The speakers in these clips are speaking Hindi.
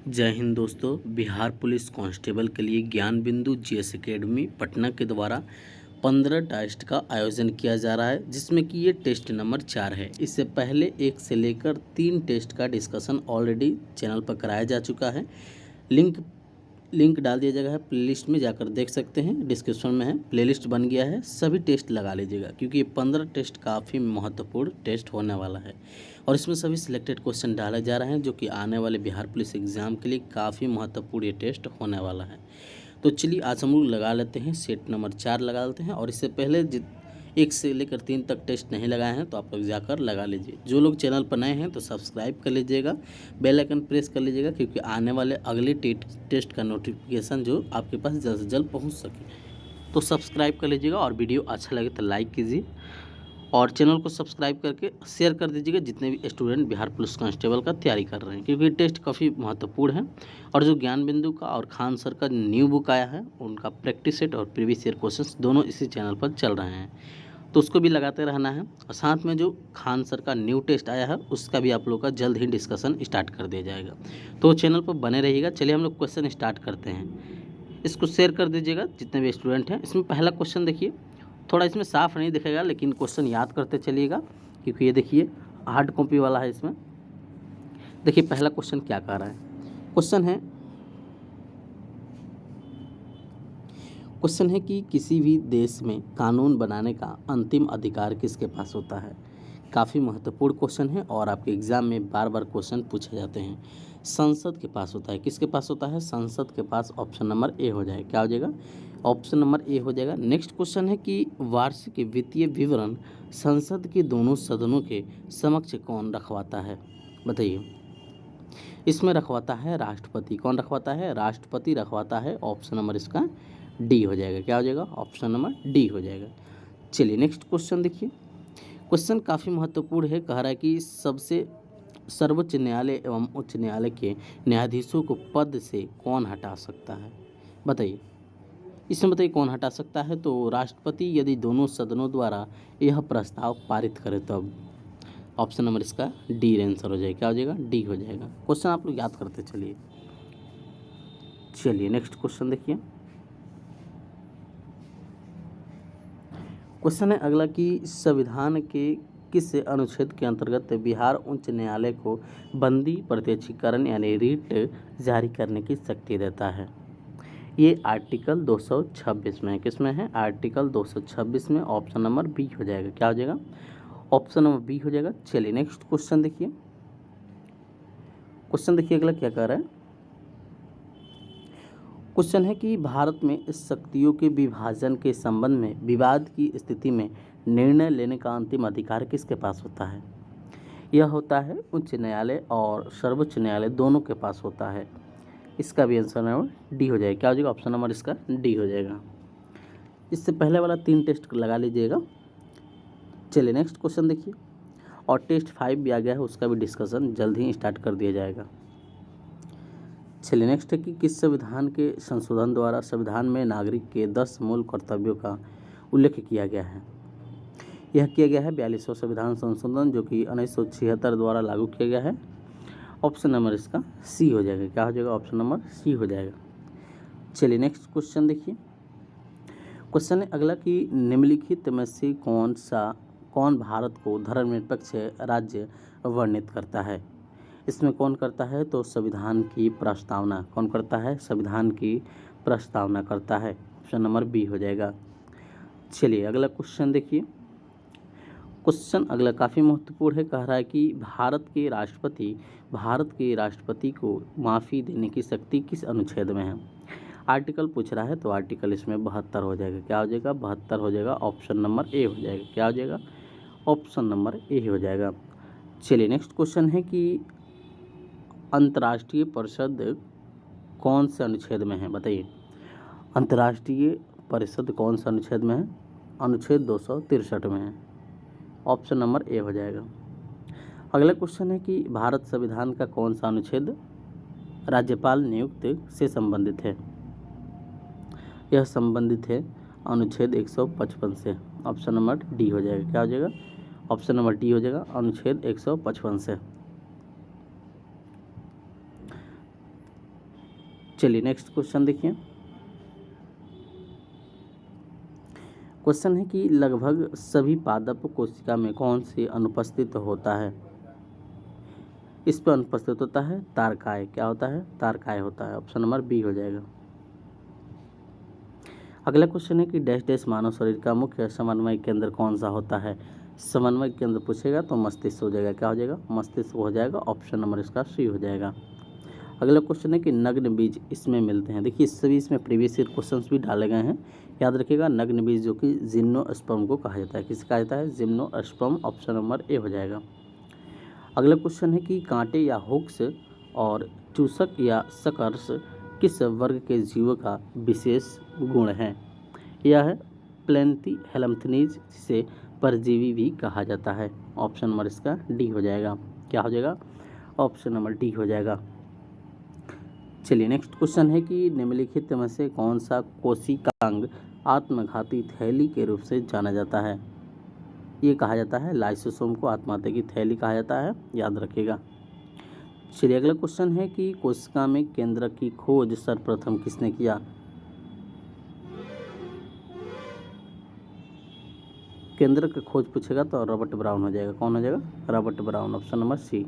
जय हिंद दोस्तों। बिहार पुलिस कांस्टेबल के लिए ज्ञान बिंदु जीएस एकेडमी पटना के द्वारा 15 टेस्ट का आयोजन किया जा रहा है, जिसमें कि ये टेस्ट नंबर 4 है। इससे पहले 1 से लेकर 3 टेस्ट का डिस्कशन ऑलरेडी चैनल पर कराया जा चुका है। लिंक लिंक डाल दिया जाएगा है, प्लेलिस्ट में जाकर देख सकते हैं, डिस्क्रिप्शन में है, प्लेलिस्ट बन गया है। सभी टेस्ट लगा लीजिएगा क्योंकि ये 15 टेस्ट काफ़ी महत्वपूर्ण टेस्ट होने वाला है और इसमें सभी सिलेक्टेड क्वेश्चन डाले जा रहे हैं जो कि आने वाले बिहार पुलिस एग्ज़ाम के लिए काफ़ी महत्वपूर्ण ये टेस्ट होने वाला है। तो चलिए आज हम लोग लगा लेते हैं, सेट नंबर 4 लगा लेते हैं। और इससे पहले 1 से लेकर 3 तक टेस्ट नहीं लगाए हैं तो आप लोग जाकर लगा लीजिए। जो लोग चैनल पर नए हैं तो सब्सक्राइब कर लीजिएगा, बेल आइकन प्रेस कर लीजिएगा क्योंकि आने वाले अगले टेस्ट का नोटिफिकेशन जो आपके पास जल्द से जल्द पहुंच सके। तो सब्सक्राइब कर लीजिएगा और वीडियो अच्छा लगे तो लाइक कीजिए और चैनल को सब्सक्राइब करके शेयर कर दीजिएगा जितने भी स्टूडेंट बिहार पुलिस कांस्टेबल का तैयारी कर रहे हैं, क्योंकि टेस्ट काफ़ी महत्वपूर्ण है। और जो ज्ञान बिंदु का और खान सर का न्यू बुक आया है उनका प्रैक्टिस सेट और प्रीवियस ईयर क्वेश्चंस दोनों इसी चैनल पर चल रहे हैं, तो उसको भी लगाते रहना है। और साथ में जो खान सर का न्यू टेस्ट आया है उसका भी आप लोग का जल्द ही डिस्कशन स्टार्ट कर दिया जाएगा, तो चैनल पर बने रहिएगा। चलिए हम लोग क्वेश्चन स्टार्ट करते हैं। इसको शेयर कर दीजिएगा जितने भी स्टूडेंट हैं। इसमें पहला क्वेश्चन देखिए, थोड़ा इसमें साफ नहीं दिखेगा लेकिन क्वेश्चन याद करते चलिएगा क्योंकि ये देखिए हार्ड कॉपी वाला है। इसमें देखिए पहला क्वेश्चन क्या कह रहा है। क्वेश्चन है कि किसी भी देश में कानून बनाने का अंतिम अधिकार किसके पास होता है। काफ़ी महत्वपूर्ण क्वेश्चन है और आपके एग्जाम में बार बार क्वेश्चन पूछे जाते हैं। संसद के पास होता है। किसके पास होता है? संसद के पास। ऑप्शन नंबर ए हो जाएगा। क्या हो जाएगा? ऑप्शन नंबर ए हो जाएगा। नेक्स्ट क्वेश्चन है कि वार्षिक वित्तीय विवरण संसद के दोनों सदनों के समक्ष कौन रखवाता है? बताइए। इसमें रखवाता है राष्ट्रपति। कौन रखवाता है? राष्ट्रपति रखवाता है। ऑप्शन नंबर इसका डी हो जाएगा। क्या हो जाएगा? ऑप्शन नंबर डी हो जाएगा। चलिए नेक्स्ट क्वेश्चन देखिए। क्वेश्चन काफ़ी महत्वपूर्ण है। कह रहा है कि सबसे सर्वोच्च न्यायालय एवं उच्च न्यायालय के न्यायाधीशों को पद से कौन हटा सकता है? बताइए। इसमें बताइए कौन हटा सकता है? तो राष्ट्रपति यदि दोनों सदनों द्वारा यह प्रस्ताव पारित करे तब। ऑप्शन नंबर इसका डी आंसर हो जाएगा। क्या हो जाएगा? डी हो जाएगा। क्वेश्चन आप लोग याद करते चलिए। चलिए नेक्स्ट क्वेश्चन देखिए। क्वेश्चन है अगला कि संविधान के किस अनुच्छेद के अंतर्गत बिहार उच्च न्यायालय को बंदी प्रत्यक्षीकरण यानी रिट जारी करने की शक्ति देता है? ये आर्टिकल 226 में है। किस में है? आर्टिकल 226 में। ऑप्शन नंबर बी हो जाएगा। क्या हो जाएगा? ऑप्शन नंबर बी हो जाएगा। चलिए नेक्स्ट क्वेश्चन देखिए। क्वेश्चन देखिए अगला क्या कह रहा है। क्वेश्चन है कि भारत में शक्तियों के विभाजन के संबंध में विवाद की स्थिति में निर्णय लेने का अंतिम अधिकार किसके पास होता है? यह होता है उच्च न्यायालय और सर्वोच्च न्यायालय दोनों के पास होता है। इसका भी आंसर नंबर डी हो जाएगा। क्या हो जाएगा? ऑप्शन नंबर इसका डी हो जाएगा। इससे पहले वाला 3 टेस्ट लगा लीजिएगा। चलिए नेक्स्ट क्वेश्चन देखिए। और टेस्ट 5 भी आ गया है, उसका भी डिस्कशन जल्द ही स्टार्ट कर दिया जाएगा। चलिए नेक्स्ट है कि किस संविधान के संशोधन द्वारा संविधान में नागरिक के 10 मूल कर्तव्यों का उल्लेख किया गया है? यह किया गया है 42वां संविधान संशोधन जो कि 1976 द्वारा लागू किया गया है। ऑप्शन नंबर इसका सी हो जाएगा। क्या हो जाएगा? ऑप्शन नंबर सी हो जाएगा। चलिए नेक्स्ट क्वेश्चन देखिए। क्वेश्चन है अगला कि निम्नलिखित में से कौन भारत को धर्मनिरपेक्ष राज्य वर्णित करता है? इसमें कौन करता है? तो संविधान की प्रस्तावना। कौन करता है? संविधान की प्रस्तावना करता है। ऑप्शन नंबर बी हो जाएगा। चलिए अगला क्वेश्चन देखिए। क्वेश्चन अगला काफ़ी महत्वपूर्ण है। कह रहा है कि भारत के राष्ट्रपति को माफ़ी देने की शक्ति किस अनुच्छेद में है? आर्टिकल पूछ रहा है तो आर्टिकल इसमें 72 हो जाएगा। क्या हो जाएगा? 72 हो जाएगा। ऑप्शन नंबर ए हो जाएगा। क्या हो जाएगा? ऑप्शन नंबर ए हो जाएगा। चलिए नेक्स्ट क्वेश्चन है कि अंतर्राष्ट्रीय परिषद कौन से अनुच्छेद में है? बताइए। अंतर्राष्ट्रीय परिषद कौन सा अनुच्छेद में है? अनुच्छेद 263 में है। ऑप्शन नंबर ए हो जाएगा। अगला क्वेश्चन है कि भारत संविधान का कौन सा अनुच्छेद राज्यपाल नियुक्त से संबंधित है? यह संबंधित है अनुच्छेद 155 से। ऑप्शन नंबर डी हो जाएगा। क्या हो जाएगा? ऑप्शन नंबर डी हो जाएगा। अनुच्छेद 155 से। चलिए नेक्स्ट क्वेश्चन देखिए। क्वेश्चन है कि लगभग सभी पादप कोशिका में कौन से अनुपस्थित होता है। इस पर अनुपस्थित होता है तारकाय। क्या होता है? तारकाय होता है। ऑप्शन नंबर बी हो जाएगा। अगला क्वेश्चन है कि डैश डैश मानव शरीर का मुख्य समन्वय केंद्र कौन सा होता है। समन्वय केंद्र पूछेगा तो मस्तिष्क हो जाएगा। क्या हो जाएगा? मस्तिष्क हो जाएगा। ऑप्शन नंबर इसका सी हो जाएगा। अगला क्वेश्चन है कि नग्न बीज इसमें मिलते हैं। देखिए सभी इसमें प्रीवियस ईयर क्वेश्चंस भी डाले गए हैं, याद रखिएगा। नग्न बीज जो कि जिम्नोस्पर्म को कहा जाता है। किसे कहा जाता है? जिम्नोस्पर्म। ऑप्शन नंबर ए हो जाएगा। अगला क्वेश्चन है कि कांटे या हुक्स और चूसक या सकर्स किस वर्ग के जीवों का विशेष गुण है। यह है प्लेंथी हेलम्थनीज, जिसे परजीवी भी कहा जाता है। ऑप्शन नंबर इसका डी हो जाएगा। क्या हो जाएगा? ऑप्शन नंबर डी हो जाएगा। चलिए नेक्स्ट क्वेश्चन है कि निम्नलिखित में से कौन सा कोशिकांग आत्मघाती थैली के रूप से जाना जाता है। ये कहा जाता है लाइसोसोम को आत्मघाती की थैली कहा जाता है, याद रखिएगा। चलिए अगला क्वेश्चन है कि कोशिका में केंद्रक की खोज सर्वप्रथम किसने किया। केंद्रक की खोज पूछेगा तो रॉबर्ट ब्राउन हो जाएगा। कौन हो जाएगा? Robert Brown. Option number C.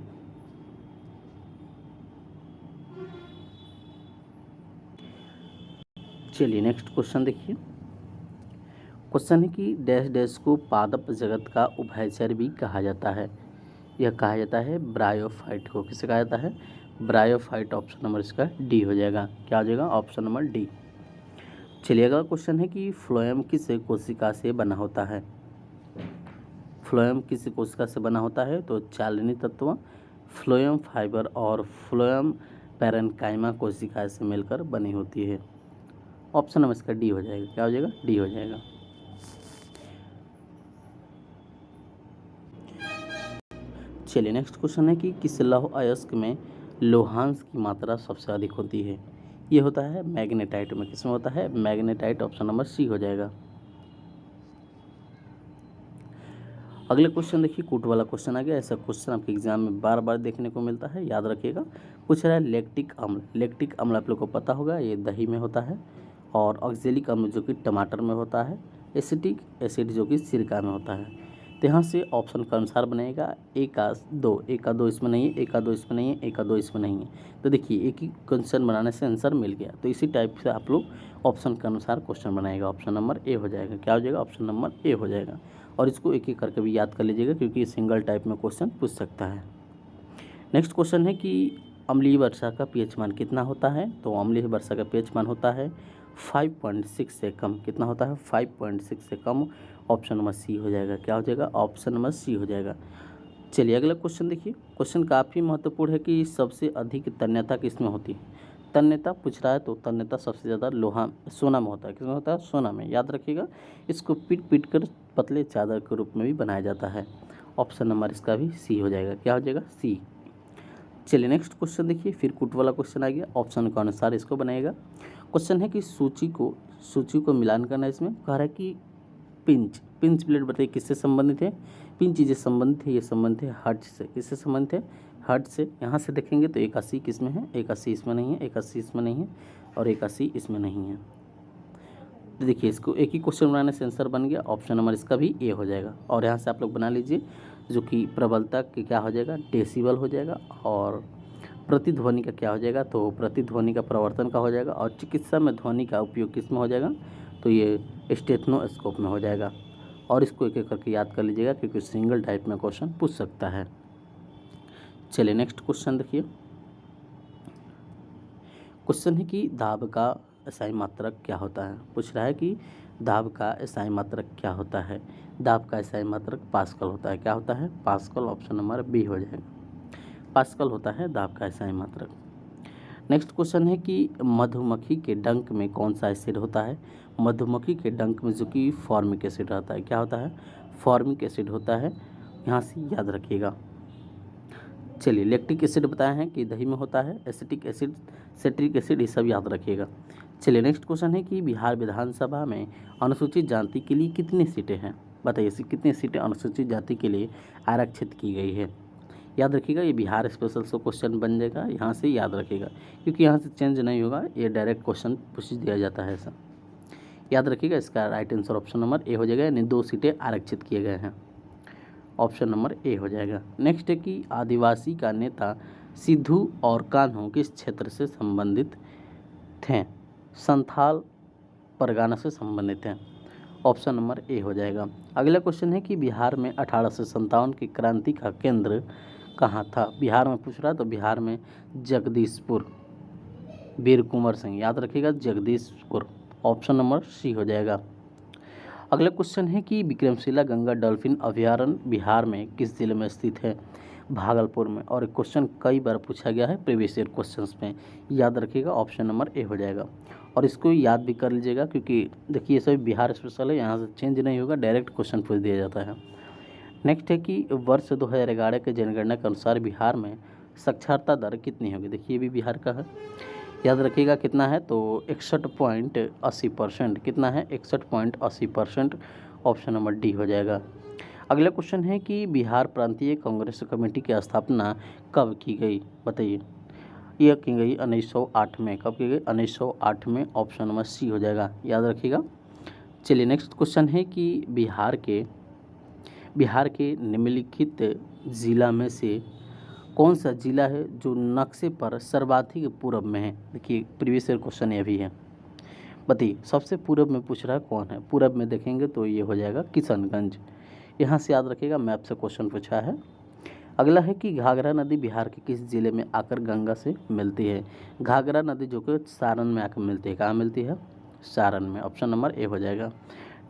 चलिए नेक्स्ट क्वेश्चन देखिए। क्वेश्चन है कि डैश डैश को पादप जगत का उभयचर भी कहा जाता है। यह कहा जाता है ब्रायोफाइट को। किसे कहा जाता है? ब्रायोफाइट। ऑप्शन नंबर इसका डी हो जाएगा। क्या हो जाएगा? Option number D. चलिए अगला क्वेश्चन है कि फ्लोएम किस कोशिका से बना होता है। फ्लोएम किस कोशिका से बना होता है? तो चालनी तत्व, फ्लोएम फाइबर और फ्लोएम पैरेन्काइमा कोशिका से मिलकर बनी होती है। ऑप्शन नंबर इसका डी हो जाएगा। क्या हो जाएगा? डी हो जाएगा। चलिए नेक्स्ट क्वेश्चन है कि किस लौह अयस्क में लोहांश की मात्रा सबसे अधिक होती है। ये होता है मैग्नेटाइट में। किसमें होता है? मैग्नेटाइट। ऑप्शन नंबर सी हो जाएगा। अगले क्वेश्चन देखिए, कूट वाला क्वेश्चन आ गया। ऐसा क्वेश्चन आपके एग्जाम में बार बार देखने को मिलता है, याद रखिएगा। पूछ रहा है लैक्टिक अम्ल। लैक्टिक अम्ल आप लोग को पता होगा, ये दही में होता है। और ऑक्जेलिक अम्ल जो कि टमाटर में होता है। एसिटिक एसिड जो कि सिरका में होता है। तो यहाँ से ऑप्शन के अनुसार बनेगा ए का दो इसमें नहीं है, ए का दो इसमें नहीं है, ए का दो इसमें नहीं है। तो देखिए एक ही क्वेश्चन बनाने से आंसर मिल गया। तो इसी टाइप से आप लोग ऑप्शन के अनुसार क्वेश्चन बनाएगा। ऑप्शन नंबर ए हो जाएगा। क्या हो जाएगा? ऑप्शन नंबर ए हो जाएगा। और इसको एक एक करके भी याद कर लीजिएगा, क्योंकि सिंगल टाइप में क्वेश्चन पूछ सकता है। नेक्स्ट क्वेश्चन है कि अम्लीय वर्षा का पीएच मान कितना होता है। तो अम्लीय वर्षा का पीएच मान होता है 5.6 से कम। कितना होता है? 5.6 से कम। ऑप्शन नंबर सी हो जाएगा। क्या हो जाएगा? ऑप्शन नंबर सी हो जाएगा। चलिए अगला क्वेश्चन देखिए। क्वेश्चन काफ़ी महत्वपूर्ण है कि सबसे अधिक तन्यता किसमें होती है। तन्यता पूछ रहा है तो तन्यता सबसे ज़्यादा सोना में होता है। किसमें होता है? सोना में। याद रखिएगा। इसको पीट पीट कर पतले चादर के रूप में भी बनाया जाता है। ऑप्शन नंबर इसका भी सी हो जाएगा। क्या हो जाएगा? सी। चलिए नेक्स्ट क्वेश्चन देखिए, फिर कूट वाला क्वेश्चन आ गया। ऑप्शन के अनुसार इसको बनाएगा। क्वेश्चन है कि सूची को मिलान करना। इसमें कह रहा है कि पिंच ब्लेड बताइए किससे संबंधित है। पिंच चीज़ें संबंधित है। ये संबंधित है हर्ट्ज से। किससे संबंधित है? हर्ट्ज से। यहाँ से देखेंगे तो 81 किसमें है? 81 इसमें नहीं है, 81 इसमें नहीं है और 81 इसमें नहीं है। तो देखिए इसको एक ही क्वेश्चन बनाने से आंसर बन गया। ऑप्शन नंबर इसका भी ए हो जाएगा। और यहाँ से आप लोग बना लीजिए जो कि प्रबलता की क्या हो जाएगा? डेसिबल हो जाएगा। और प्रतिध्वनि का क्या हो जाएगा? तो प्रतिध्वनि का प्रवर्तन का हो जाएगा। और चिकित्सा में ध्वनि का उपयोग किस में हो जाएगा? तो ये स्टेथनोस्कोप में हो जाएगा। और इसको एक एक करके याद कर लीजिएगा, क्योंकि सिंगल टाइप में क्वेश्चन पूछ सकता है। चलिए नेक्स्ट क्वेश्चन देखिए। क्वेश्चन है कि दाब का एसआई मात्रक क्या होता है। पूछ रहा है कि दाब का एसआई मात्रक क्या होता है। दाब का एसआई मात्रक पास्कल होता है। क्या होता है? पास्कल। ऑप्शन नंबर बी हो जाएगा। पास्कल होता है दाब का एसआई मात्रक। नेक्स्ट क्वेश्चन है कि मधुमक्खी के डंक में कौन सा एसिड होता है। मधुमक्खी के डंक में जो कि फॉर्मिक एसिड रहता है। क्या होता है? फॉर्मिक एसिड होता है। यहाँ से याद रखिएगा। चलिए लैक्टिक एसिड बताया है कि दही में होता है। एसिटिक एसिड, सिट्रिक एसिड, ये सब याद रखिएगा। चलिए नेक्स्ट क्वेश्चन है कि बिहार विधानसभा में अनुसूचित जाति के लिए कितनी सीटें हैं। बताइए कितनी सीटें अनुसूचित जाति के लिए आरक्षित की गई है। याद रखिएगा, ये बिहार स्पेशल से क्वेश्चन बन जाएगा, यहाँ से याद रखिएगा क्योंकि यहाँ से चेंज नहीं होगा, ये डायरेक्ट क्वेश्चन पूछ दिया जाता है ऐसा। याद रखिएगा, इसका right answer option number A हो जाएगा, यानी 2 सीटें आरक्षित किए गए हैं, ऑप्शन नंबर ए हो जाएगा। नेक्स्ट है कि आदिवासी का नेता सिद्धू और कान्हू किस क्षेत्र से संबंधित थे? संथाल परगना से संबंधित हैं, ऑप्शन नंबर ए हो जाएगा। अगला क्वेश्चन है कि बिहार में 1857 की क्रांति का केंद्र कहाँ था? बिहार में पूछ रहा है, तो बिहार में जगदीशपुर, वीर कुंवर सिंह, याद रखिएगा जगदीशपुर, ऑप्शन नंबर सी हो जाएगा। अगला क्वेश्चन है कि विक्रमशिला गंगा डॉल्फिन अभयारण्य बिहार में किस जिले में स्थित है? भागलपुर में। और क्वेश्चन कई बार पूछा गया है प्रीवियस ईयर क्वेश्चंस में, याद रखिएगा ऑप्शन नंबर ए हो जाएगा। और इसको याद भी कर लीजिएगा क्योंकि देखिए ये सभी बिहार स्पेशल है, यहाँ से चेंज नहीं होगा, डायरेक्ट क्वेश्चन पूछ दिया जाता है। नेक्स्ट है कि वर्ष 2011 के जनगणना के अनुसार बिहार में साक्षरता दर कितनी होगी? देखिए ये भी बिहार का है, याद रखिएगा कितना है, तो 61.80%। कितना है? 61.80%, ऑप्शन नंबर डी हो जाएगा। अगला क्वेश्चन है कि बिहार प्रांतीय कांग्रेस कमेटी की स्थापना कब की गई? बताइए। यह की गई 1908 में। कब की गई? 1908 में, ऑप्शन नंबर सी हो जाएगा, याद रखिएगा। चलिए नेक्स्ट क्वेश्चन है कि बिहार के निम्नलिखित जिला में से कौन सा जिला है जो नक्शे पर सर्वाधिक पूर्व में है? देखिए प्रीवियस ईयर क्वेश्चन ये भी है, बताइए सबसे पूर्व में पूछ रहा है कौन है? पूर्व में देखेंगे तो ये हो जाएगा किशनगंज, यहाँ से याद रखिएगा, मैप से क्वेश्चन पूछा है। अगला है कि घाघरा नदी बिहार के किस जिले में आकर गंगा से मिलती है? घाघरा नदी जो कि सारण में आकर मिलती है, कहाँ मिलती है? सारण में, ऑप्शन नंबर ए हो जाएगा।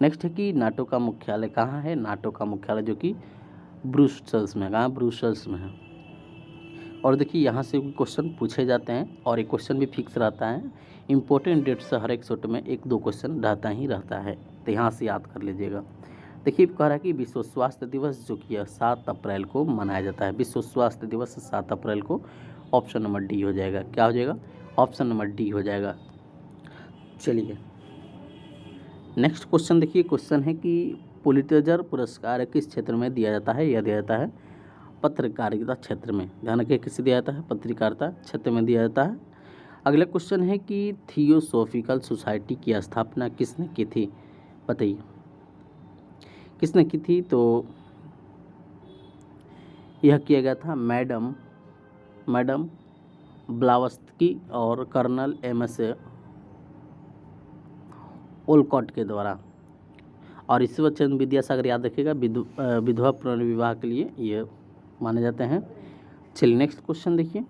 नेक्स्ट है कि नाटो का मुख्यालय कहाँ है? नाटो का मुख्यालय जो कि ब्रुसेल्स में, कहाँ? ब्रुसेल्स में है। और देखिए यहाँ से क्वेश्चन पूछे जाते हैं और एक क्वेश्चन भी फिक्स रहता है, इंपॉर्टेंट डेट से हर एक शॉट में 1-2 क्वेश्चन रहता ही रहता है, तो यहाँ से याद कर लीजिएगा। देखिए कह रहा है कि विश्व स्वास्थ्य दिवस जो कि 7 अप्रैल को मनाया जाता है, विश्व स्वास्थ्य दिवस 7 अप्रैल को, ऑप्शन नंबर डी हो जाएगा। क्या हो जाएगा? ऑप्शन नंबर डी हो जाएगा। चलिए नेक्स्ट क्वेश्चन देखिए, क्वेश्चन है कि पुलित्जर पुरस्कार किस क्षेत्र में दिया जाता है? यह दिया जाता है पत्रकारिता क्षेत्र में, ध्यान रखिए किसे दिया जाता है? पत्रकारिता क्षेत्र में दिया जाता है। अगला क्वेश्चन है कि थियोसॉफिकल सोसाइटी की स्थापना किसने की थी? बताइए किसने की थी? तो यह किया गया था मैडम ब्लावत्स्की और कर्नल एमएस ओलकॉट के द्वारा। और ईश्वर चंद्र विद्यासागर, याद रखिएगा, विधवा पुनर्विवाह के लिए ये माने जाते हैं। चलिए नेक्स्ट क्वेश्चन देखिए,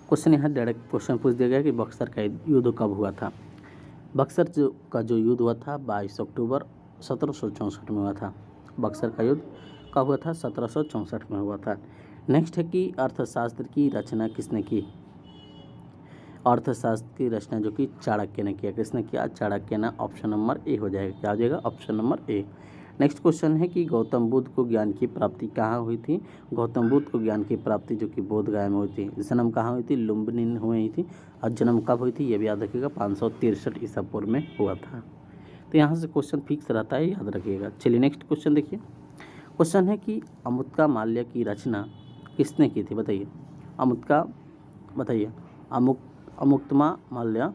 क्वेश्चन यहाँ डायरेक्ट क्वेश्चन पूछ दिया गया कि बक्सर का युद्ध कब हुआ था? बक्सर का जो युद्ध हुआ था 22 अक्टूबर 1764 में हुआ था। बक्सर का युद्ध कब हुआ था? 1764 में हुआ था। नेक्स्ट है कि अर्थशास्त्र की रचना किसने की? अर्थशास्त्र की रचना जो कि चाणक्य ने किया। किसने किया? चाणक्य ने, ऑप्शन नंबर ए हो जाएगा। क्या हो जाएगा? Option number A. Next question है कि गौतम बुद्ध को ज्ञान की प्राप्ति कहाँ हुई थी? गौतम बुद्ध को ज्ञान की प्राप्ति जो कि बोधगया में हुई थी। जन्म कहाँ हुई थी? लुम्बिनी में हुई थी। और जन्म कब हुई थी? ये भी याद रखिएगा, 563 ईसा पूर्व में हुआ था। तो यहाँ से क्वेश्चन फिक्स रहता है, याद रखिएगा। चलिए नेक्स्ट क्वेश्चन देखिए, क्वेश्चन है कि अमुक्ता माल्य की रचना किसने की थी? बताइए बताइए अमुक्तमा माल्य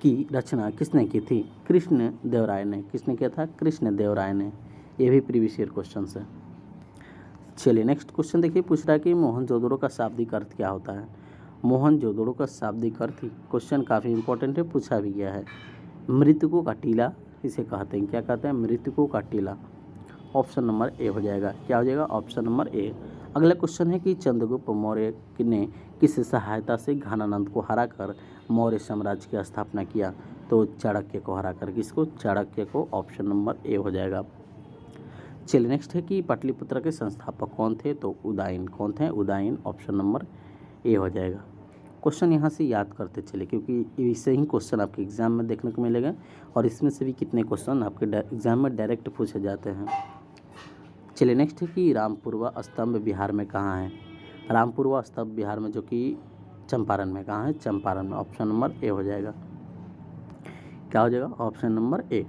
की रचना किसने की थी? कृष्ण देव राय ने। किसने किया था? कृष्ण देव राय ने। ये भी प्रीवियस ईयर क्वेश्चन है। चलिए नेक्स्ट क्वेश्चन देखिए, पूछ रहा है कि मोहनजोदड़ो का शाब्दिक अर्थ क्या होता है? मोहनजोदड़ो का शाब्दिक अर्थ, क्वेश्चन काफ़ी इंपॉर्टेंट है, पूछा भी गया है। मृतकों का टीला इसे कहते हैं। क्या कहते हैं? मृतकों का टीला, ऑप्शन नंबर ए हो जाएगा। क्या हो जाएगा? Option number A. अगला क्वेश्चन है कि चंद्रगुप्त मौर्य ने किस सहायता से घनानंद को हराकर मौर्य साम्राज्य की स्थापना किया? तो चाणक्य को हराकर। किसको? चाणक्य को, ऑप्शन नंबर ए हो जाएगा। चलिए नेक्स्ट है कि पाटलिपुत्र के संस्थापक कौन थे? तो उदयन। कौन थे? उदयन, ऑप्शन नंबर ए हो जाएगा। क्वेश्चन यहाँ से याद करते चले क्योंकि इससे ही क्वेश्चन आपके एग्जाम में देखने को मिलेगा और इसमें से भी कितने क्वेश्चन आपके एग्जाम में डायरेक्ट पूछे जाते हैं। चलिए नेक्स्ट है कि रामपुरवा स्तंभ बिहार में कहाँ है? रामपुरवा स्तंभ बिहार में जो कि चंपारण में, कहाँ है? चंपारण में, ऑप्शन नंबर ए हो जाएगा। क्या हो जाएगा? Option number A.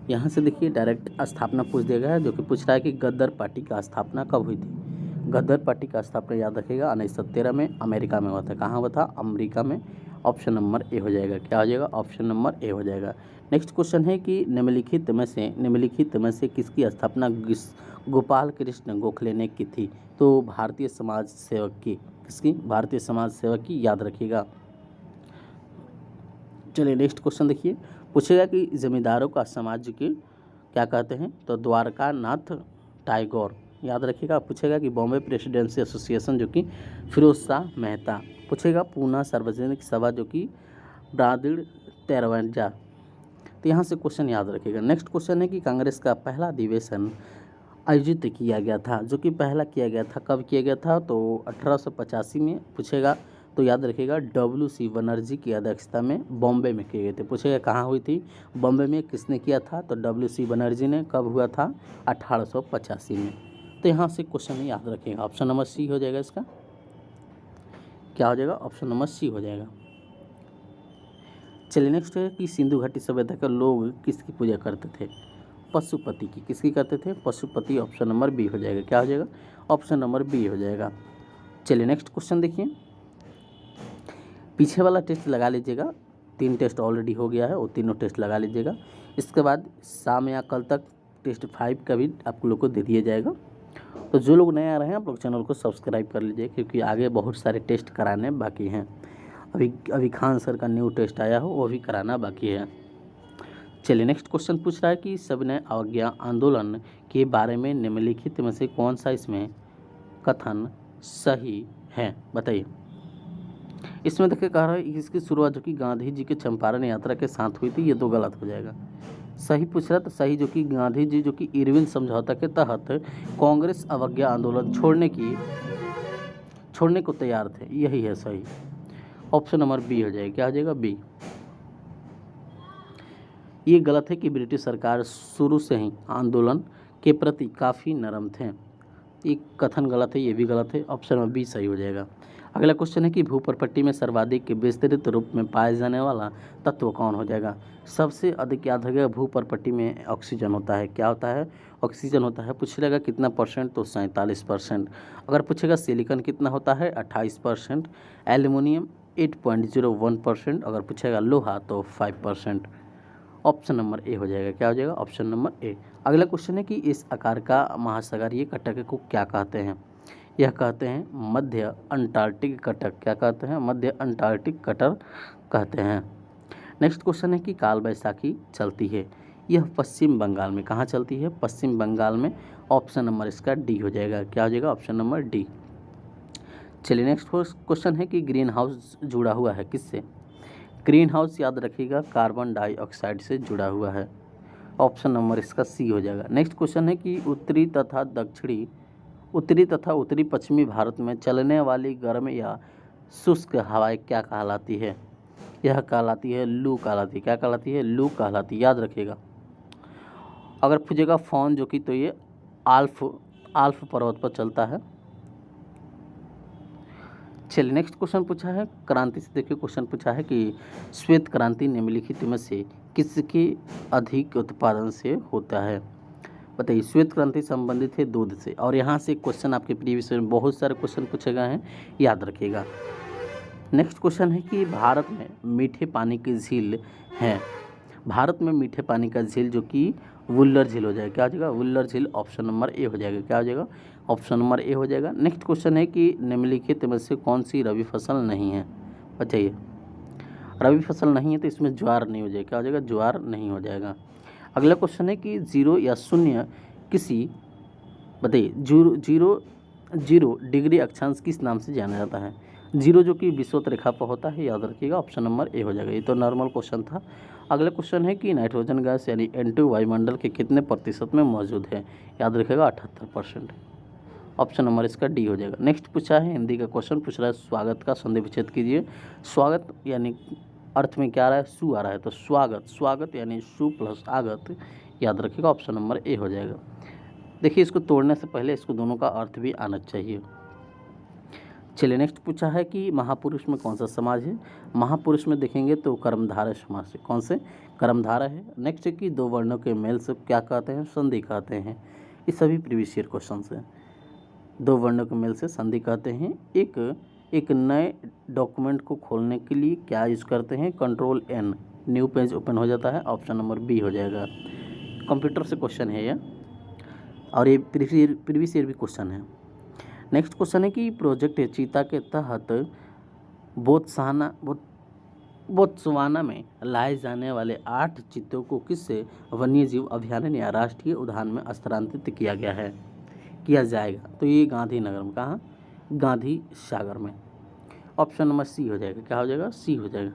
यहाँ से देखिए डायरेक्ट स्थापना पूछ दिया गया है, जो कि पूछ रहा है कि गदर पार्टी का स्थापना कब हुई थी। गदर पार्टी का स्थापना याद रखिएगा 1913 में अमेरिका में हुआ था। कहाँ हुआ था? अमेरिका में। ऑप्शन नंबर ए हो जाएगा। क्या हो जाएगा? ऑप्शन नंबर ए हो जाएगा। नेक्स्ट क्वेश्चन है कि निम्नलिखित में से किसकी स्थापना गोपाल कृष्ण गोखले ने की थी? तो भारतीय समाज सेवक की। किसकी? भारतीय समाज सेवक की, याद रखिएगा। चलिए नेक्स्ट क्वेश्चन देखिए, पूछेगा कि जमींदारों का समाज के क्या कहते हैं? तो द्वारका नाथ टैगोर, याद रखिएगा। पूछेगा कि बॉम्बे प्रेसिडेंसी एसोसिएशन, जो कि फिरोज शाह मेहता। पूछेगा पूना सार्वजनिक सभा, जो कि ब्रादिड़ 53। तो यहाँ से क्वेश्चन याद रखिएगा। नेक्स्ट क्वेश्चन है कि कांग्रेस का पहला अधिवेशन आयोजित किया गया था, जो कि पहला किया गया था, कब किया गया था? तो 1885 में। पूछेगा तो याद रखिएगा WC बनर्जी की अध्यक्षता में बॉम्बे में किए गए थे। पूछेगा कहाँ हुई थी? बॉम्बे में। किसने किया था? तो WC बनर्जी ने। कब हुआ था? 1885 में। तो यहाँ से क्वेश्चन याद रखिएगा। ऑप्शन नंबर सी हो जाएगा इसका। क्या हो जाएगा? ऑप्शन नंबर सी हो जाएगा। चलिए नेक्स्ट है कि सिंधु घाटी सभ्यता के लोग किसकी पूजा करते थे? पशुपति की। किसकी करते थे? पशुपति। ऑप्शन नंबर बी हो जाएगा। क्या हो जाएगा? ऑप्शन नंबर बी हो जाएगा। चलिए नेक्स्ट क्वेश्चन देखिए, पीछे वाला टेस्ट लगा लीजिएगा। 3 टेस्ट ऑलरेडी हो गया है, वो तीनों टेस्ट लगा लीजिएगा। इसके बाद शाम या कल तक टेस्ट 5 का भी आप लोग को दे दिया जाएगा। तो जो लोग नए आ रहे हैं आप लोग चैनल को सब्सक्राइब कर लीजिए, क्योंकि आगे बहुत सारे टेस्ट कराने बाकी हैं। अभी खान सर का न्यू टेस्ट आया हो, वो भी कराना बाकी है। चलिए नेक्स्ट क्वेश्चन पूछ रहा है कि सविनय अवज्ञा आंदोलन के बारे में निम्नलिखित में से कौन सा इसमें कथन सही है? बताइए। इसमें देखिए कह रहा है इसकी शुरुआत जो कि गांधी जी के चंपारण यात्रा के साथ हुई थी, ये तो गलत हो जाएगा। सही पूछ रहा है तो सही, जो कि गांधी जी जो कि इरविन समझौता के तहत कांग्रेस अवज्ञा आंदोलन छोड़ने को तैयार थे, यही है सही। ऑप्शन नंबर बी हो जाएगा। क्या हो जाएगा? बी। ये गलत है कि ब्रिटिश सरकार शुरू से ही आंदोलन के प्रति काफ़ी नरम थे, ये कथन गलत है, ये भी गलत है। ऑप्शन नंबर बी सही हो जाएगा। अगला क्वेश्चन है कि भूप्रपट्टी में सर्वाधिक विस्तृत रूप में पाया जाने वाला तत्व कौन हो जाएगा? सबसे अधिक याद रखिएगा भूप्रपट्टी में ऑक्सीजन होता है। क्या होता है? ऑक्सीजन होता है। पूछेगा कितना परसेंट? तो 47%। अगर पूछेगा सिलिकॉन कितना होता है? 28%। एल्युमिनियम 8.01%। अगर पूछेगा लोहा तो 5%। ऑप्शन नंबर ए हो जाएगा। क्या हो जाएगा? Option number A. अगला क्वेश्चन है कि इस आकार का महासागर ये कटक को क्या कहते हैं? यह कहते हैं मध्य अंटार्कटिक कटक। क्या कहते हैं? मध्य अंटार्कटिक कटक कहते हैं। नेक्स्ट क्वेश्चन है कि काल बैसाखी चलती है, यह पश्चिम बंगाल में कहाँ चलती है? पश्चिम बंगाल में। ऑप्शन नंबर इसका डी हो जाएगा। क्या हो जाएगा? Option number D. चलिए नेक्स्ट क्वेश्चन है कि ग्रीन हाउस जुड़ा हुआ है किससे? ग्रीन हाउस याद रखिएगा कार्बन डाइऑक्साइड से जुड़ा हुआ है। ऑप्शन नंबर इसका सी हो जाएगा। नेक्स्ट क्वेश्चन है कि उत्तरी तथा उत्तरी पश्चिमी भारत में चलने वाली गर्म या शुष्क हवाएं क्या कहलाती है? यह कहलाती है लू कहलाती है। क्या कहलाती है? लू कहलाती है, याद रखिएगा। अगर पूछेगा फौन जो कि तो ये आल्फ पर्वत पर चलता है। चलिए नेक्स्ट क्वेश्चन पूछा है क्रांति से, देखिए क्वेश्चन पूछा है कि श्वेत क्रांति निम्नलिखित में से किसके अधिक उत्पादन से होता है? बताइए। श्वेत क्रांति संबंधित है दूध से। और यहाँ से क्वेश्चन आपके प्रीवियस में बहुत सारे क्वेश्चन पूछे गए हैं, याद रखिएगा। नेक्स्ट क्वेश्चन है कि भारत में मीठे पानी की झील है। भारत में मीठे पानी का झील जो कि वुल्लर झील हो जाएगा। क्या हो जाएगा? वुल्लर झील। ऑप्शन नंबर ए हो जाएगा। क्या हो जाएगा? ऑप्शन नंबर ए हो जाएगा। नेक्स्ट क्वेश्चन है कि निम्नलिखित में से कौन सी रबी फसल नहीं है? बताइए। रबी फसल नहीं है तो इसमें ज्वार नहीं हो जाएगा। क्या हो जाएगा? ज्वार नहीं हो जाएगा। अगला क्वेश्चन है कि 0 या 0 किसी, बताइए, जीरो डिग्री अक्षांश किस नाम से जाना जाता है? 0 जो कि विषुवत रेखा पर होता है, याद रखिएगा। ऑप्शन नंबर ए हो जाएगा। ये तो नॉर्मल क्वेश्चन था। अगला क्वेश्चन है कि नाइट्रोजन गैस यानी N2 वायुमंडल के कितने प्रतिशत में मौजूद है? याद रखिएगा 78%। ऑप्शन नंबर इसका डी हो जाएगा। नेक्स्ट पूछा है हिंदी का क्वेश्चन, पूछ रहा है स्वागत का संधि विच्छेद कीजिए। स्वागत यानी अर्थ में क्या आ रहा है? सु आ रहा है, तो स्वागत यानी सु प्लस आगत, याद रखिएगा। ऑप्शन नंबर ए हो जाएगा। देखिए इसको तोड़ने से पहले इसको दोनों का अर्थ भी आना चाहिए। चलिए नेक्स्ट पूछा है कि महापुरुष में कौन सा समाज है? महापुरुष में देखेंगे तो कर्मधारय समाज से। कौन से? कर्मधारय है। नेक्स्ट है कि दो वर्णों के मेल से क्या कहते हैं, संधि कहते हैं। ये सभी प्रीवियस ईयर क्वेश्चन है। दो वर्णों के मेल से संधि कहते हैं। एक नए डॉक्यूमेंट को खोलने के लिए क्या यूज करते हैं, control N, new page open हो जाता है। ऑप्शन नंबर बी हो जाएगा। कंप्यूटर से क्वेश्चन है यह, और ये प्रीवियस ईयर भी क्वेश्चन है। नेक्स्ट क्वेश्चन है कि प्रोजेक्ट चीता के तहत बोत्सवाना में लाए जाने वाले 8 चीतों को किस वन्यजीव अभयारण्य या राष्ट्रीय उद्यान में स्थानांतरित किया जाएगा। तो ये गांधीनगर में, कहाँ, गांधी सागर में। ऑप्शन नंबर सी हो जाएगा। क्या हो जाएगा, सी हो जाएगा।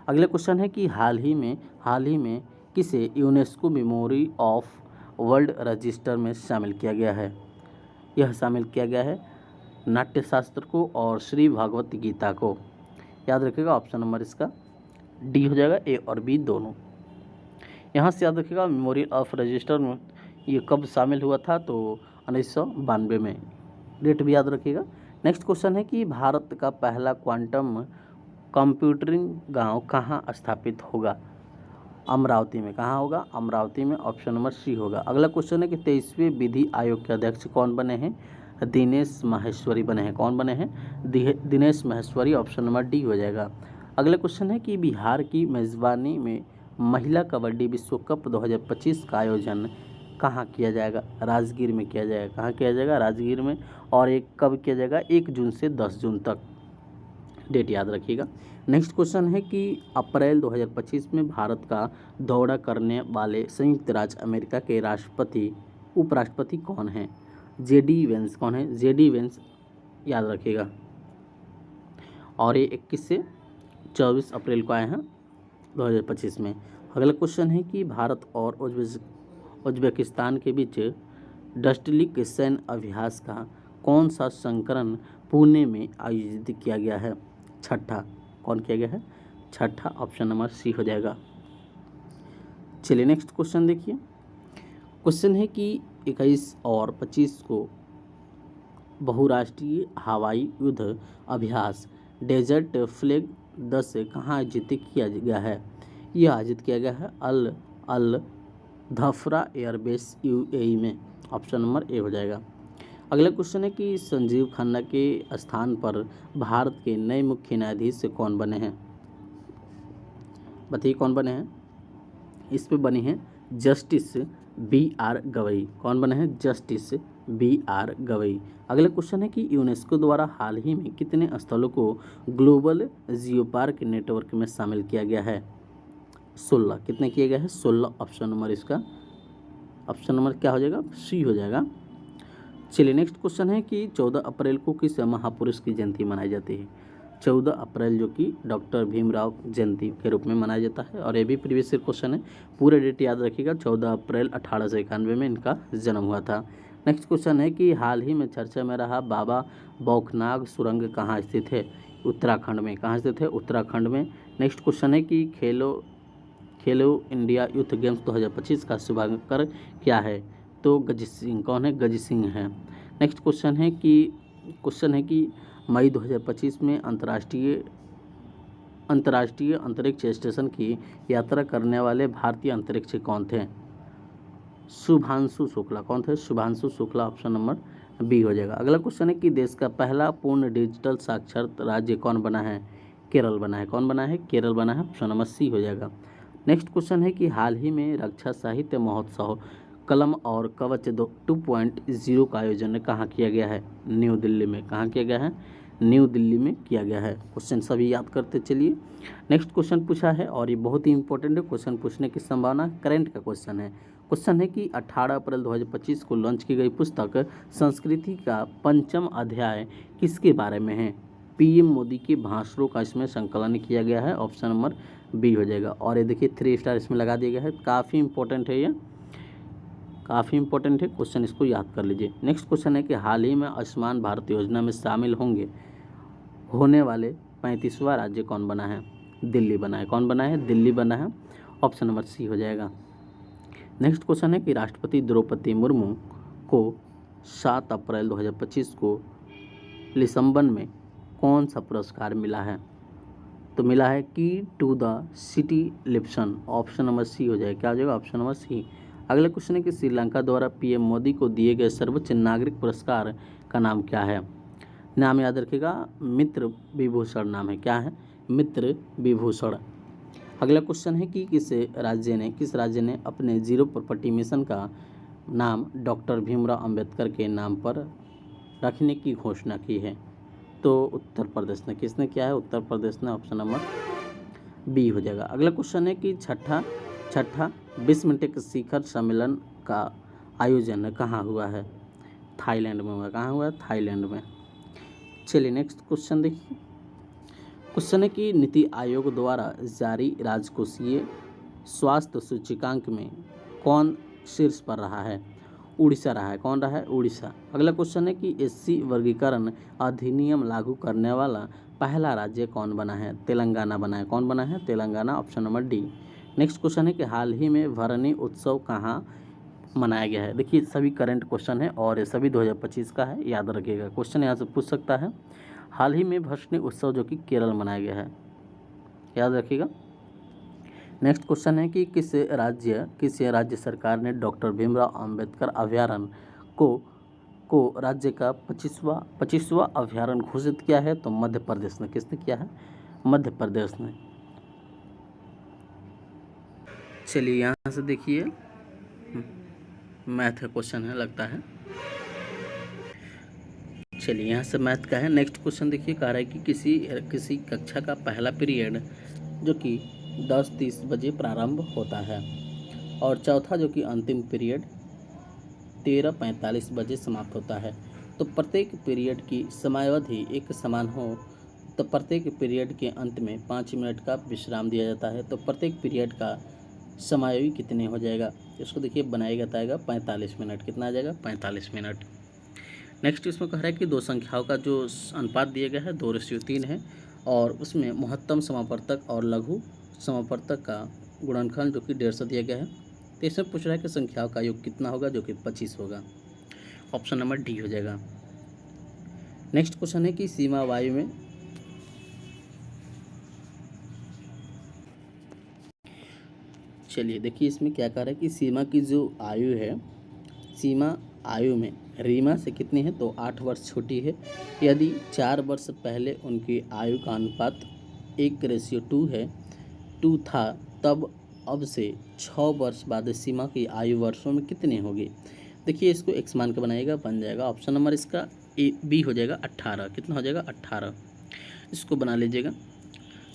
अगले क्वेश्चन है कि हाल ही में किसे UNESCO memory of world register में शामिल किया गया है। यह शामिल किया गया है नाट्यशास्त्र को और श्री भागवत गीता को। याद रखिएगा ऑप्शन नंबर इसका डी हो जाएगा, ए और बी दोनों। यहाँ से याद रखिएगा मेमोरी ऑफ रजिस्टर में ये कब शामिल हुआ था, तो 1992 में। डेट भी याद रखिएगा। नेक्स्ट क्वेश्चन है कि भारत का पहला क्वांटम कंप्यूटिंग गांव कहाँ स्थापित होगा। अमरावती में। कहाँ होगा, अमरावती में। ऑप्शन नंबर सी होगा। अगला क्वेश्चन है कि 23वें विधि आयोग के अध्यक्ष कौन बने हैं, दिनेश माहेश्वरी बने हैं। कौन बने हैं, Dinesh Maheshwari. Option number D हो जाएगा। अगला क्वेश्चन है कि बिहार की मेज़बानी में महिला कबड्डी विश्व कप 2025 का आयोजन कहाँ किया जाएगा, राजगीर में किया जाएगा। कहाँ किया जाएगा, राजगीर में। और एक कब किया जाएगा, 1 जून से 10 जून तक। डेट याद रखिएगा। नेक्स्ट क्वेश्चन है कि अप्रैल 2025 में भारत का दौरा करने वाले संयुक्त राज्य अमेरिका के उपराष्ट्रपति कौन हैं, जेडी वेंस। कौन है, जेडी वेंस। याद रखिएगा। और ये 21 से 24 अप्रैल को आए हैं 2025 में। अगला क्वेश्चन है कि भारत और उज्बेकिस्तान के बीच डस्टलिक सैन्य अभ्यास का कौन सा संस्करण पुणे में आयोजित किया गया है, छठा। कौन किया गया है, छठा। ऑप्शन नंबर सी हो जाएगा। चलिए नेक्स्ट क्वेश्चन देखिए। क्वेश्चन है कि 21 और 25 को बहुराष्ट्रीय हवाई युद्ध अभ्यास डेजर्ट फ्लैग 10 कहाँ आयोजित किया गया है। यह आयोजित किया गया है अल धफ्रा एयरबेस UAE में। ऑप्शन नंबर ए हो जाएगा। अगला क्वेश्चन है कि संजीव खन्ना के स्थान पर भारत के नए मुख्य न्यायाधीश से कौन बने हैं, बताइए कौन बने हैं। इस पे बने हैं जस्टिस BR गवई। कौन बने हैं, जस्टिस BR गवई। अगला क्वेश्चन है कि यूनेस्को द्वारा हाल ही में कितने स्थलों को ग्लोबल जियो पार्क नेटवर्क में शामिल किया गया है, 16। कितने किया गया है, 16। ऑप्शन नंबर इसका, ऑप्शन नंबर क्या हो जाएगा, सी हो जाएगा। चलिए नेक्स्ट क्वेश्चन है कि 14 अप्रैल को किस महापुरुष की जयंती मनाई जाती है। 14 अप्रैल जो कि डॉक्टर भीमराव जयंती के रूप में मनाया जाता है। और ये भी प्रीवियस ईयर क्वेश्चन है, पूरा डेट याद रखिएगा। 14 अप्रैल 1891 में इनका जन्म हुआ था। नेक्स्ट क्वेश्चन है कि हाल ही में चर्चा में रहा बाबा बौखनाग सुरंग कहाँ स्थित है, उत्तराखंड में। कहाँ स्थित है, उत्तराखंड में। नेक्स्ट क्वेश्चन है कि खेलो इंडिया यूथ गेम्स 2025 का शुभारंभ क्या है, तो गज सिंह। कौन है, गज सिंह है। नेक्स्ट क्वेश्चन है कि मई 2025 में अंतर्राष्ट्रीय अंतरिक्ष स्टेशन की यात्रा करने वाले भारतीय अंतरिक्ष कौन थे, शुभांशु शुक्ला। कौन थे, Shubhanshu Shukla. Option number B हो जाएगा। अगला क्वेश्चन है कि देश का पहला पूर्ण डिजिटल साक्षर राज्य कौन बना है, केरल बना है। कौन बना है, केरल बना है। ऑप्शन नंबर सी हो जाएगा। नेक्स्ट क्वेश्चन है कि हाल ही में रक्षा साहित्य महोत्सव कलम और कवच 2.0 का आयोजन कहाँ किया गया है, न्यू दिल्ली में। कहाँ किया गया है, न्यू दिल्ली में किया गया है। क्वेश्चन सभी याद करते चलिए। नेक्स्ट क्वेश्चन पूछा है और ये बहुत ही इंपॉर्टेंट है, क्वेश्चन पूछने की संभावना करंट का क्वेश्चन है। क्वेश्चन है कि 18 अप्रैल 2025 को लॉन्च की गई पुस्तक संस्कृति का 5वां अध्याय किसके बारे में है, PM मोदी के भाषणों का इसमें संकलन किया गया है। ऑप्शन नंबर बी हो जाएगा। और ये देखिए 3 स्टार इसमें लगा दिया गया है, काफ़ी इंपॉर्टेंट है, ये काफ़ी इंपॉर्टेंट है क्वेश्चन, इसको याद कर लीजिए। नेक्स्ट क्वेश्चन है कि हाल ही में आयुष्मान भारत योजना में शामिल होने वाले 35वां राज्य कौन बना है, दिल्ली बना है। कौन बना है, दिल्ली बना है। ऑप्शन नंबर सी हो जाएगा। नेक्स्ट क्वेश्चन है कि राष्ट्रपति द्रौपदी मुर्मू को 7 अप्रैल 2025 को लिस्बन में कौन सा पुरस्कार मिला है, तो मिला है key to the city Lipson, option number C हो जाएगा। क्या हो जाएगा? Option number C. अगला क्वेश्चन है कि श्रीलंका द्वारा पीएम मोदी को दिए गए सर्वोच्च नागरिक पुरस्कार का नाम क्या है? नाम याद रखिएगा, मित्र विभूषण नाम है। क्या है? मित्र विभूषण। अगला क्वेश्चन है कि किस राज्य ने अपने जीरो प्रॉपर्टी मिशन का नाम डॉक्टर भीमराव अंबेडकर के नाम पर रखने की घोषणा की है? तो उत्तर प्रदेश ने। किसने किया है? उत्तर प्रदेश ने। ऑप्शन नंबर बी हो जाएगा। अगला क्वेश्चन है कि छठा विश्व टेक शिखर सम्मेलन का आयोजन कहाँ हुआ है? थाईलैंड में हुआ। कहाँ हुआ है? थाईलैंड में। चलिए नेक्स्ट क्वेश्चन देखिए। क्वेश्चन है कि नीति आयोग द्वारा जारी राजकोषीय स्वास्थ्य सूचकांक में कौन शीर्ष पर रहा है? उड़ीसा रहा है। कौन रहा है? उड़ीसा। अगला क्वेश्चन है कि एससी वर्गीकरण अधिनियम लागू करने वाला पहला राज्य कौन बना है? तेलंगाना बना है। कौन बना है? Telangana. Option number D. Next question है कि हाल ही में भरनी उत्सव कहाँ मनाया गया है? देखिए सभी करंट क्वेश्चन है और ये सभी 2025 का है, याद रखिएगा। क्वेश्चन यहाँ से पूछ सकता है। हाल ही में भरनी उत्सव जो कि केरल मनाया गया है, याद रखिएगा। नेक्स्ट क्वेश्चन है कि किस राज्य सरकार ने डॉक्टर भीमराव अंबेडकर अभयारण्य को राज्य का 25वां अभयारण्य घोषित किया है? तो मध्य प्रदेश ने। किसने किया है? मध्य प्रदेश ने। चलिए यहाँ से देखिए, मैथ का क्वेश्चन है लगता है। चलिए यहाँ से मैथ का है। नेक्स्ट क्वेश्चन देखिए, कह रहा है कि किसी कक्षा का पहला पीरियड जो कि 10:30 बजे प्रारंभ होता है और चौथा जो कि अंतिम पीरियड 13:45 बजे समाप्त होता है। तो प्रत्येक पीरियड की समयावधि एक समान हो तो प्रत्येक पीरियड के अंत में 5 मिनट का विश्राम दिया जाता है। तो प्रत्येक पीरियड का समयावधि कितने हो जाएगा? इसको देखिए बनाएगा बताएगा 45 मिनट। कितना आ जाएगा? 45 मिनट। नेक्स्ट इसमें कह रहा है कि दो संख्याओं का जो अनुपात दिया गया है 2:3 है और उसमें महत्तम समापवर्तक और लघु समापवर्तक का गुणनखंड जो कि 150 दिया गया है। तो इसमें पूछ रहा है कि संख्याओं का योग कितना होगा? जो कि 25 होगा। ऑप्शन नंबर डी हो जाएगा। नेक्स्ट क्वेश्चन है कि सीमा वायु में चलिए देखिए इसमें क्या कह रहा है कि सीमा की जो आयु है, सीमा आयु में रीमा से कितनी है? तो 8 वर्ष छोटी है। यदि 4 वर्ष पहले उनकी आयु का अनुपात 1:2 था, तब अब से 6 वर्ष बाद सीमा की आयु वर्षों में कितनी होगी? देखिए इसको एक्स मान के बनाइएगा, बन जाएगा ऑप्शन नंबर इसका बी हो जाएगा 18। कितना हो जाएगा? 18। इसको बना लीजिएगा।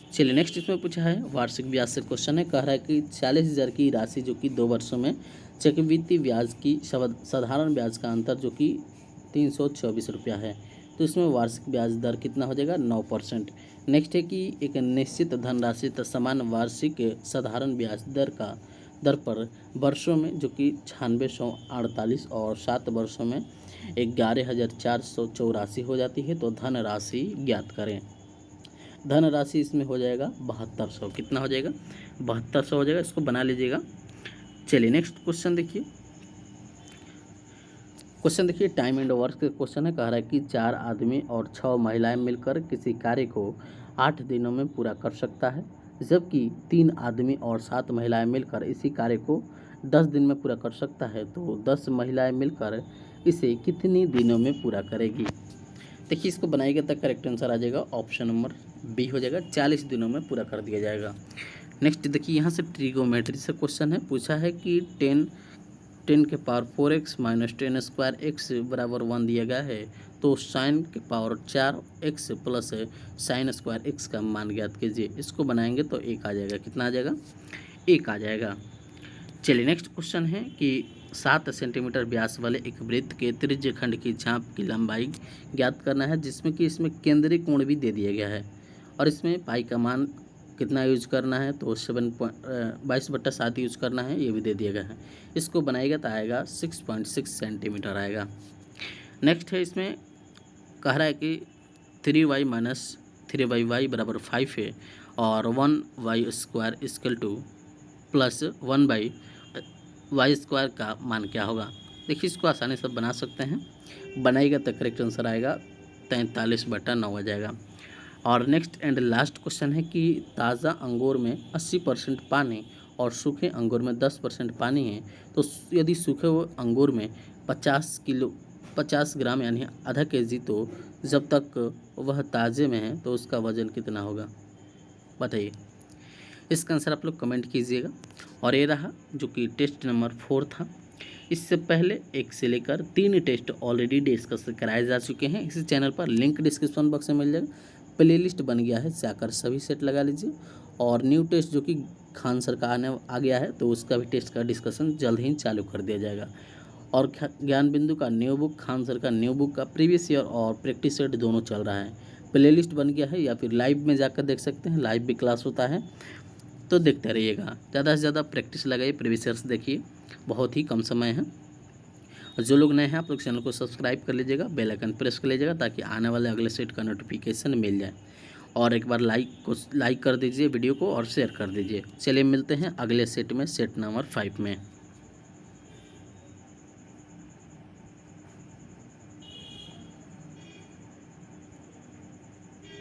चलिए नेक्स्ट इसमें पूछा है वार्षिक ब्याज से क्वेश्चन है। कह रहा है कि 40,000 की राशि जो कि 2 वर्षों में चक्रवृद्धि ब्याज की साधारण ब्याज का अंतर जो कि 324 रुपया है, तो इसमें वार्षिक ब्याज दर कितना हो जाएगा? 9%। नेक्स्ट है कि एक निश्चित धनराशि तथा समान वार्षिक साधारण ब्याज दर पर वर्षों में जो कि 9648 और 7 वर्षों में 11,484 हो जाती है। तो धनराशि ज्ञात करें। धनराशि इसमें हो जाएगा 7200। कितना हो जाएगा? 7200 हो जाएगा। इसको बना लीजिएगा। चलिए नेक्स्ट क्वेश्चन देखिए। टाइम एंड वर्क का क्वेश्चन है। कह रहा है कि 4 आदमी और 6 महिलाएं मिलकर किसी कार्य को 8 दिनों में पूरा कर सकता है, जबकि 3 आदमी और 7 महिलाएं मिलकर इसी कार्य को 10 दिन में पूरा कर सकता है। तो 10 महिलाएं मिलकर इसे कितनी दिनों में पूरा करेगी? देखिए इसको बनाएगा तक करेक्ट आंसर आ जाएगा। ऑप्शन नंबर बी हो जाएगा, 40 दिनों में पूरा कर दिया जाएगा। नेक्स्ट देखिए यहाँ से ट्रिगोमेट्री से क्वेश्चन है। पूछा है कि 10 के power 4x minus 10 square x बराबर 1 दिया गया है, तो साइन के power 4x plus sine square x का मान ज्ञात कीजिए। इसको बनाएंगे तो 1 आ जाएगा। कितना आ जाएगा? 1 आ जाएगा। चलिए नेक्स्ट क्वेश्चन है कि 7 सेंटीमीटर व्यास वाले एक वृत्त के त्रिज्य खंड की चाप की लंबाई ज्ञात करना है, जिसमें कि इसमें केंद्रीय कोण भी दे दिया गया है और इसमें पाई का मान कितना यूज करना है? तो 22/7 यूज करना है, ये भी दे दिया गया है। इसको बनाएगा तो आएगा 6.6 सेंटीमीटर आएगा। नेक्स्ट है इसमें कह रहा है कि 3y माइनस 3y बराबर 5 है और 1y square equal two plus 1/y square का मान क्या होगा? देखिए इसको आसानी से बना सकते हैं। बनाएगा तो करेक्ट आंसर आएगा 43/9 आ जाएगा। और नेक्स्ट एंड लास्ट क्वेश्चन है कि ताज़ा अंगूर में 80% पानी और सूखे अंगूर में 10% पानी है, तो यदि सूखे हुए अंगूर में 50 ग्राम यानी आधा केजी, तो जब तक वह ताज़े में है तो उसका वज़न कितना होगा, बताइए। इसका आंसर आप लोग कमेंट कीजिएगा। और ये रहा जो कि टेस्ट नंबर 4 था। इससे पहले 1 से लेकर 3 टेस्ट ऑलरेडी डिस्कस कराए जा चुके हैं इसी चैनल पर, लिंक डिस्क्रिप्शन बॉक्स में मिल जाएगा। प्लेलिस्ट बन गया है, जाकर सभी सेट लगा लीजिए। और न्यू टेस्ट जो कि खान सर का आने आ गया है, तो उसका भी टेस्ट का डिस्कशन जल्द ही चालू कर दिया जाएगा। और ज्ञान बिंदु का न्यू बुक, खान सर का न्यू बुक का प्रीवियस ईयर और प्रैक्टिस सेट दोनों चल रहा है। प्लेलिस्ट बन गया है, या फिर लाइव में जाकर देख सकते हैं, लाइव भी क्लास होता है, तो देखते रहिएगा। ज़्यादा से ज़्यादा प्रैक्टिस लगाइए, प्रीवियस ईयर्स देखिए, बहुत ही कम समय है। और जो लोग नए हैं आप लोग चैनल को सब्सक्राइब कर लीजिएगा, बेल आइकन प्रेस कर लीजिएगा ताकि आने वाले अगले सेट का नोटिफिकेशन मिल जाए। और एक बार लाइक कर दीजिए वीडियो को और शेयर कर दीजिए। चलिए मिलते हैं अगले सेट में, सेट नंबर 5 में।